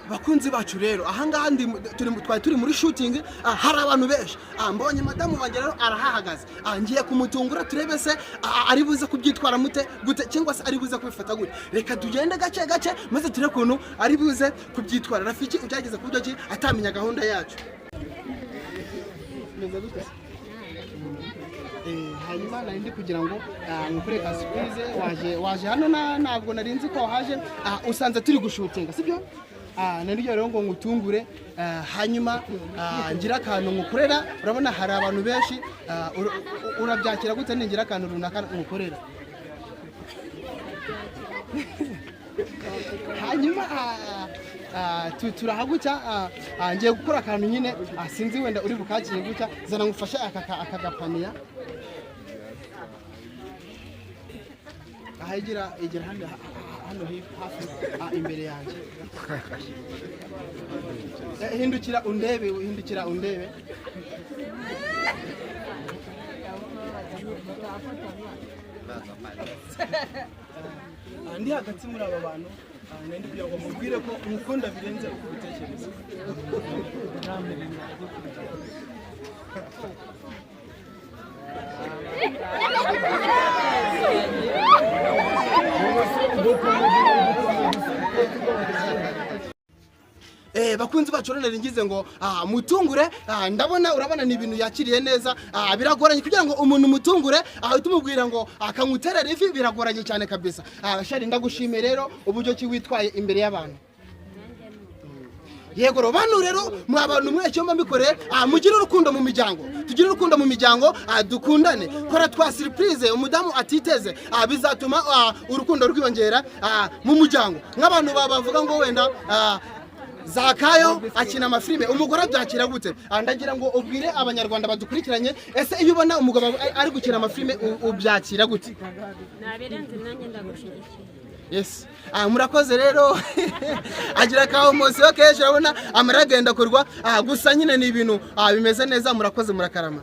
bakunzi bacu rero ahangaha turi muri shutingi, hari abantu benshi. Mbonye madamu wanjye rero arahahagaze, ngiye kumutungura turebe se ari buze kubyitwara gute cyangwa se ari buze kubifata gute. Reka tugende gake gake maze turebe ukuntu ari buze kubyitwara. Rafiki ucyageze ku buryo ki atamenya gahunda yacu. Hanyuma nari kugira ngo nkore ka surprise, waje hano ntabwo narinzi ko haje, usanze turi gushutinga sibyo? Nari rero ngo ngutungure, hanyuma ngira akantu ngukorera. Urabona hari abantu benshi, urabyakira gute ningira akantu runaka ngukorera? Hanyuma turahagucya, ngiye gukora akantu nyine, sinzi wenda uri bukakire gutya. Zana ngufashe aka gapaniya. Igira hano hafi imbere yanjye. Hindukira undebe. Ndi hagati muri aba bantu, ndi kugira ngo mubwire ko mukunda birenze uko bitekereza. Bakunzi bacu rero ngize ngo mutungure, urabona ni ibintu yakiriye neza. Biragoranye kugira ngo umuntu mutungure tumubwira ngo akanguterera ifi, biragoranye cyane kabisa. Shari ndagushimiye rero uburyo ki witwaye imbere y'abantu. Yego robanu rero mwabantu mwe cyo mbikoreye, mugire urukundo mu miryango, tugire urukundo mu miryango, dukundane. Kora twa surprise umudamu atiteze, bizatuma urukundo rwiyongera mu muryango. Nk'abantu bavuga ngo wenda Zakayo akina amafilime, umugore byakira gute? Ndagira ngo ubwire abanyarwanda badukurikiranye, ese iyo ubona umugabo ari gukina amafilime ubyakira gute? Nabirenze nanjye ndagushigikiye. Yes. Murakoze rero. Agira kaho mose okay, urabona amaragenda kurwa, gusa nyine ni ibintu bimeze neza. Murakoze murakarama.